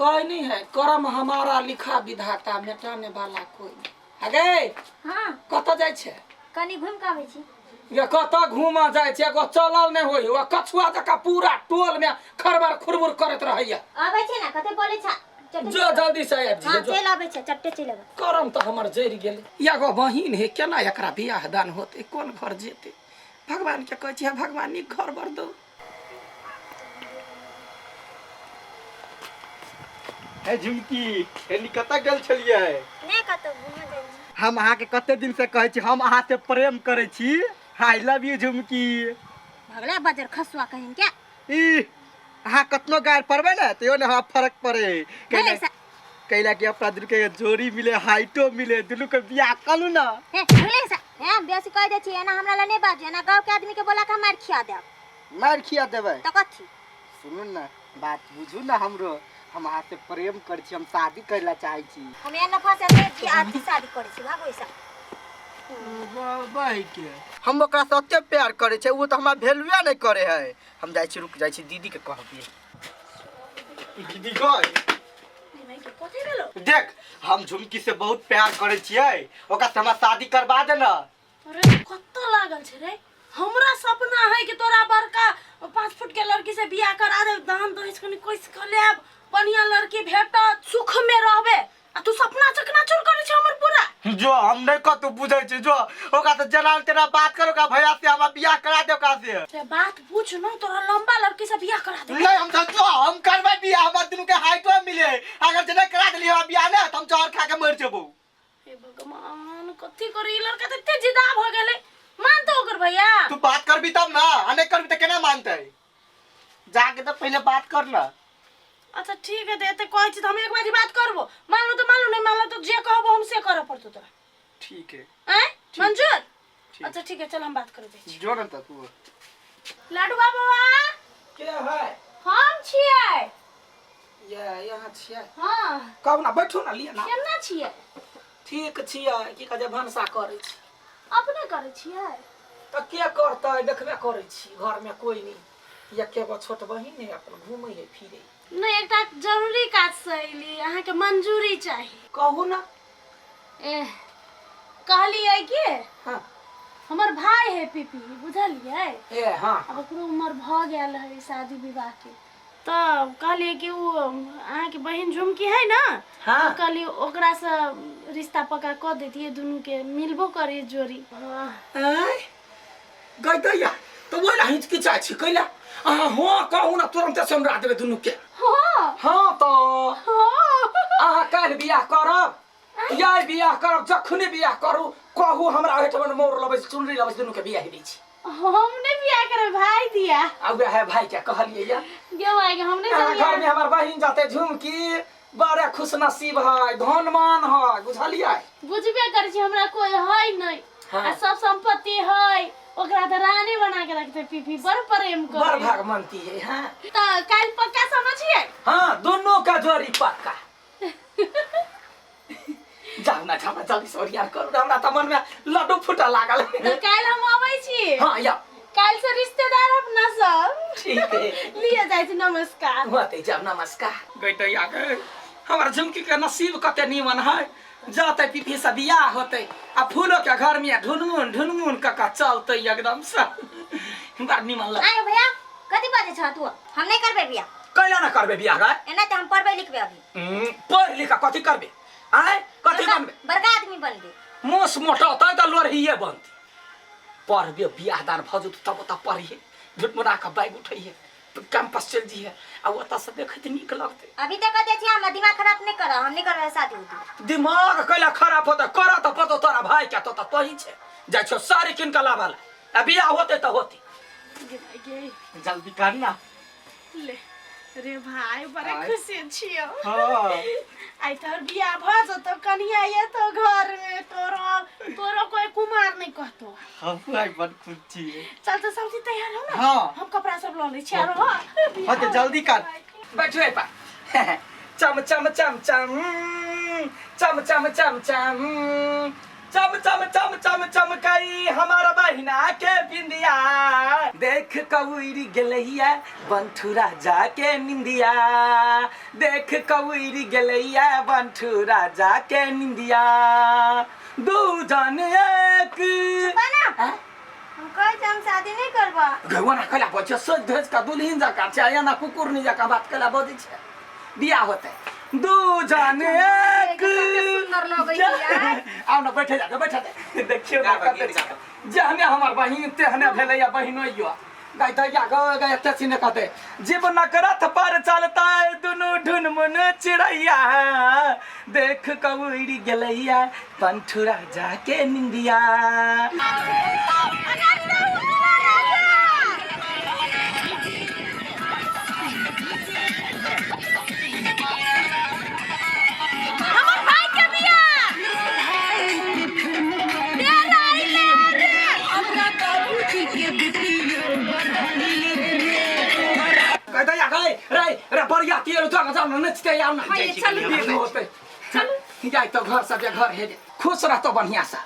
कहनी है कर्म हमारा लिखा विधाता मेटाने वाला कोई नहीं। अगे हां कत जाय छे? कनी घुम के आबै छी। ये कत घुमा जाय छे? एगो चलल नहीं होई ओ कछुआ जका पूरा टोल में खरबर खुरबुर करत रहैया। आबै छे ना कते बोले छा जो जल्दी से आबि जी। हां चल आबै छे चट्टे चल आबै। करम तो हमर जरि गेल। एगो बहिन है केना एकरा बियाह दान होते कोन घर जेते? भगवान के कहै छी भगवान नी घर बर दो। ए झुमकी एनी कत गेल छलिए? ने कत घुम जाय छी। हम अहाँ के कते दिन से कहै छी हम अहाँ से प्रेम करै छी। I love you Jhumki. भगला बजर खसुआ कहिन क्या? ई अहाँ कतनो गायर पड़बे ना तो ने हाँ फर्क पड़े। कैला कि अपना दुनू के जोड़ी मिले हाइटो मिले दुनू के बियाह करू ना। हे भगले सा हे बेसी कह दे छी ना हमरा ल ने बाजे ना गांव के आदमी के बोला के मार खिया दे। मार खिया देबे त कथि? सुनू ना बात बुझू ना हमरो। हम अहाँ से प्रेम कर छी हम शादी करला चाहे छी। हम एना फसे दे कि आदमी शादी करे छी भागो ऐसा। भाई के हम ओकरा सत्य प्यार करे छै वो तो हमरा वैल्यूए नहीं करे है। हम जाय छी रुक जाय छी दीदी के कहबिए। दीदी गय कथि भेलो? देख हम झुमकी से बहुत प्यार करे छियै ओकरा से हमरा शादी करवा दे ना। अरे कत्तो लागल छे रे? हमरा सपना है कि तोरा बड़का 5 फुट के लड़की से बियाह करा दे दान तो इसकनी कोई लेब बढ़िया लड़की भेटत सुख में रहबे आ तू सपना चकनाचूर करे छ हमर पूरा। जो हम नहीं कतो बुझै छी जो ओकरा से जना तेरा बात करो का भैया से हमरा बियाह करा दे ओकरा से। ते बात पूछ न तोरा लंबा लड़की से बियाह करा दे। नहीं हम तो हम करबै बियाह हम दुनू के हाइटो मिले अगर जना करा देली हम बियाह ना हम चार खा के मर जेबो। हे भगवान कथि करी ई लड़का त एते जिदा भ गेले मान तो ओकर भैया। तू बात करबी तब ना अने करबी त केना मानतै? जाके तो पहले बात कर ना। अच्छा ठीक है देते कहै छी हम एक बारी बात करबो मानो तो मानो नहीं मानो तो जे कहबो हम से करे पड़तो तोरा। ठीक है हैं मंजूर? अच्छा ठीक है चल हम बात कर दे छी। जोड़ त तू लाडू बाबा के है? हम छियै। ये यहाँ छियै। हां कब ना बैठो ना लिया ना। केना छियै? ठीक छियै कि कजे भनसा करै छी। अपने करे छियै? त के करतै देखबे करै छी घर में कोई नहीं। ये केगो छोट बहिन है अपन घूमै है फिरे। नहीं एकटा जरूरी काज से अइली अहाँ के मंजूरी चाहिए। कहू ना। एह कहलिए कि हां हमर भाई है पीपी बुझलिए? ए हां अब ओकरो उम्र भ गेल है शादी विवाह के तब कहलिए कि वो अहाँ के बहन झुमकी है ना हां कहलिए ओकरा से रिश्ता पक्का कर देतिए दुनू के मिलबो करे जोड़ी। ऐ गई दैया तो बोला हिचकिचाइ छी कैला हां कहू ना तुरंत समरा देबे दुनू के। हां हां तो हां अहाँ काल बियाह करब यार बियाह करब जखने बियाह करू कहू हमरा हेठवन मोर लबे चुनरी लबे दुनू के बियाह दै छी। हमने बियाह करे भाई दिया। अब है भाई क्या कहलिए या क्यों आएगा हमने घर में हमार बहिन जाते झुमकी बड़े खुश नसीब है धनमान है बुझलिए? बुझबे करे छी हमरा कोई है नहीं। हाँ। आ सब संपत्ति है ओकरा त रानी बना के रखते पीपी बड़ प्रेम करे बड़ भागमंती है। हां त काल पक्का समझिए। हां दोनों का जोड़ी पक्का। जाऊ ना छमा जल्दी से यार करू हमरा त मन में लड्डू फुटा लागल। त काल हम आबै छी। हां या काल से रिश्तेदार अपना सब ठीक है लिए जाय छी। नमस्कार होते जब नमस्कार गइटैया के हमर झुमकी के नसीब कते नीमन है जाते पीपी से बियाह होते आ फूलों के घर में ढुनमुन ढुनमुन कका चलते एकदम से बड़ नीमन लग। आयो भैया कथि बाजे छ तू? हम नहीं करबे बियाह। कैला ना करबे बियाह रे? एना त हम पढ़बे लिखबे अभी। पढ़ लिख कथि करबे? आय कथि बनबे? बड़का आदमी बनबे। मोस मोटा तय त लोरहिए बनती। पढ़बे बियाह दान भजू तब त पढ़िए झुटमुरा के बैग उठैए तो कैंपस चल जी है आ ओता से देखत नीक लगते। अभी तक कहते छी हमरा दिमाग खराब नहीं कर हम नहीं करबे शादी उदी। दिमाग कैला खराब होता कर त पतो तोरा भाई क्या तो तोही छे जाय छो सारी किन का लाभल आ बियाह होते त होती। जल्दी कर ना। ले रे भाई बड़े खुशी छियो। हां आई तोर बियाह भ जतो कन्या ये तो घर में तोरो कोई कुमार नहीं कहतो। हम भाई बड़ खुश छी। चल तो सब चीज तैयार हो ना। हां हम कपड़ा सब ल ले छी आरो हां तो जल्दी कर। बैठो ए पा चम चम चम चम चम चम चम चम चम चम चम चम चमकई हमारा बहिना के बिंदिया देख कौरी गेलैया बंठू राजा के निंदिया देख कौरी गेलैया बंठू राजा के निंदिया दू जन एक हम कहे हम शादी नहीं करबा गवाना कला बच्चा सज धज का दुल्हन जका चाया ना कुकुर नहीं जका बात कला बोदी छे बियाह होते दू जन एक सुंदर लगई यार आओ ना बैठे जा देखियो ना जहने हमार बहिन तेहने भेलैया बहिनोइयो गाय दैया गए एते सिने कहते जीवन करत पर चलता है दुनु ढुन मुन चिड़ैया देख कौड़ी गेलैया पंठू राजा के निंदिया बढ़िया तेल नचते जाए तो घर सब घर है खुश रहतो बढ़िया सा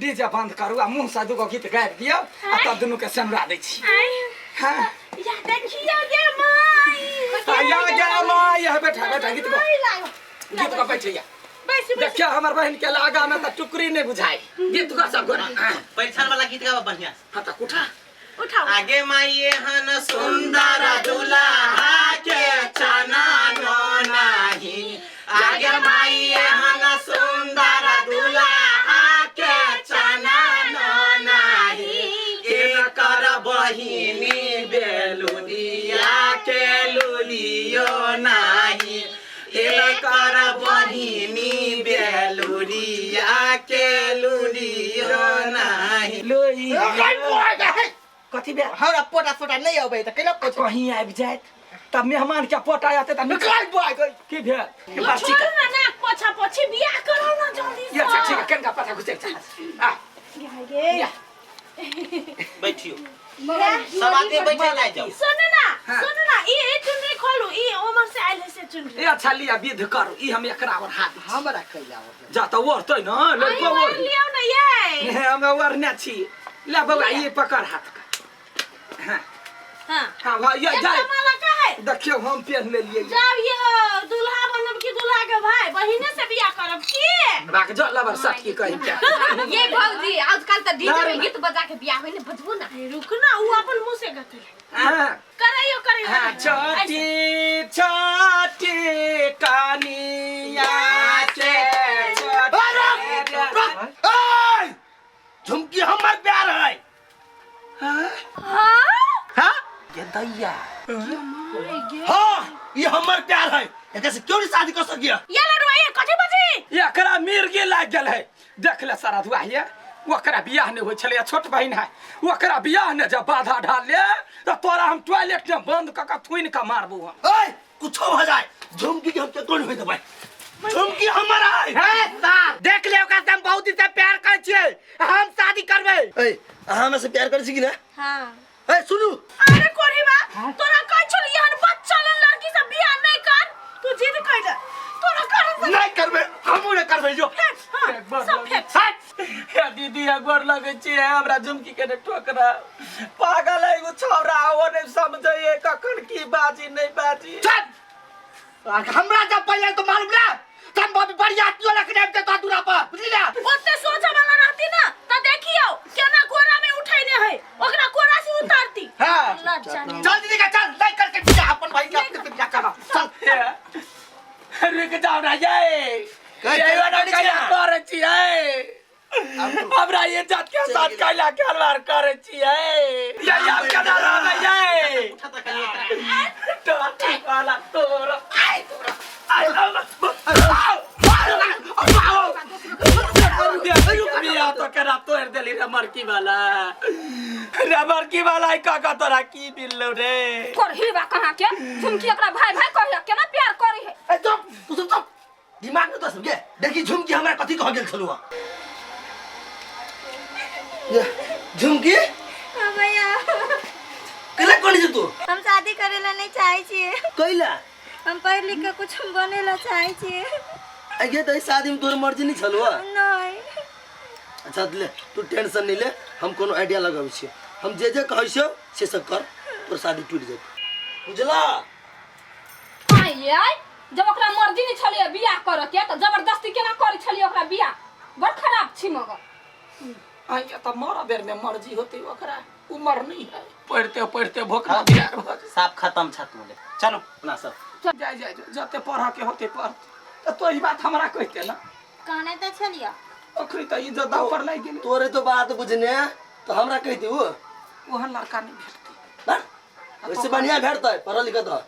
डीजे बंद करू आ मुंह से दुगो गीत गाबि दियो आ तब दुनू के समरा दै छी हां या देखियो गे माई या माई है बैठा गीत को बैठिया देखियो हमर बहन के लागा में त टुकरी नहीं बुझाई गीत को सब गोरा परीक्षा वाला गीत गावा बढ़िया हां त उठा उठाओ आगे माई हन सुंदर दुल्हा के चना नो नाही आगे माई हन सुंदर दुल्हा के चना नो नाही एकर बहिनी बेलुदिया के लुलियो नाही एकर बहिनी बेलुदिया के लुलियो नाही कथी बे हमरा पोटा सोटा नहीं आवे त केना पोछ कहीं आबि जाए तब मेहमान के पोटा आते त निकाल बाय गई की भे छोड़ ना ना पोछा पोछी बियाह करो ना जल्दी से ये ठीक है केनका पता घुसे आ गे बैठियो सब आते बैठे जाए जाओ सुन ना ई चुनरी खोलू ई ओमर से आइले से चुनरी ए अच्छा लिया विध करू ई हम एकरा और हाथ हमरा कइला हो जा त ओरतै न लड़को ओर लियो ना ये हम ओरने छी ले बउआ ये पकड़ हाथ का हां हां भाई ये जा माला का है देखियो हम पहन ले लिए जब ये दूल्हा बनब की दूल्हा के भाई बहिने से बियाह करब की बाक जो लबर सट की कहि के ये भौजी आजकल त डीजे में गीत बजा के बियाह होइने बजबू ना रुक ना उ अपन मुंह से गते हां करैयो हां छोटी छोटी कानिया के ओए झुमकी हमर प्यार है हां ये दैया हां ये हमर प्यार है एकरा से क्यों नहीं शादी कर सकिया ये लड़वा ये कथि बजी एकरा मिर्गी लाग गेल है देख ले सारा धुआ ये ओकरा बियाह नहीं होय छले छोट बहिन है ओकरा बियाह ने जब बाधा ढाल ले तो तोरा हम टॉयलेट में बंद क थुइन के मारबू हम ओए कुछो हो जाए झुमकी के हम के तोड़ होय देबै झुमकी हमर है सार देख ले ओकरा से हम बहुत ही से प्यार कर छिए हम शादी करबे ए अहाँ में से प्यार कर छी कि ना हां ए सुनु अरे कोरिबा तोरा कह छल यहन बच्चा लड़की से बियाह नहीं कर तू जिद कइले तोरा कर नहीं करबे हमहू नहीं करबे जो सब फेंक या दीदी एक बार लगे छी हमरा झुमकी के ठोकरा पागल है वो छौरा वो नहीं समझे ये कखन की बाजी नहीं बाजी चल हमरा जब पहिले तो मालूम ना तम बाबी बढ़िया आतियो लख देते तो दूरा पर बुझलिया ओते सोचे वाला रहती ना त देखियो केना कोरा में उठैने है ओकरा कोरा से उतारती हां लज्जा नहीं चल दीदी का चल नहीं करके बिया अपन भाई का बिया करा चल रुक जाओ ना ये वाला क्या करे छी हमरा ये जात के साथ कैला खलवार करे छी ये आप क्या डाला है ये तो ठीक वाला तोरा आई बिया तो करा तोड़ देली रे मरकी वाला काका तोरा की बिल्लो रे करही बा कहां के झुमकी ओकरा भाई भाई कहया केना प्यार करी है ए चुप तू चुप दिमाग में तो समझे देखी झुमकी हमरा कथि कह गेल छलुआ ये झुमकी भैया केला कोनी तू हम शादी करेला नहीं चाहे छिए कइला हम पढ़ लिख के कुछ बनेला चाहे छिए ये तो शादी में तोर मर्जी नहीं छलुआ नहीं अच्छा ले तू टेंशन नहीं ले हम कोनो आइडिया लगाबै छी हम जे जे कहै छियो से सब कर तोर शादी टूट जात बुझला आय जब ओकरा मर्जी नहीं छलिए बियाह करे के त जबरदस्ती केना करै छलिए ओकरा बियाह बड़ खराब छी मगर आई त मरा बेर में मर्जी होती ओकरा उम्र नहीं है पढ़ते भोकना बियाह हो साफ खत्म छत बोले चलो ना सब जाय जते पढ़ा के होते पढ़ तो ई बात हमरा कहते ना कहने त छलिए ओखरी त इज्जत ऊपर लाग गेल तोरे तो बात बुझने तो हमरा कहती वो ओहन लड़का नहीं भेटती वैसे बढ़िया भेटतै पढ़ल लिखल त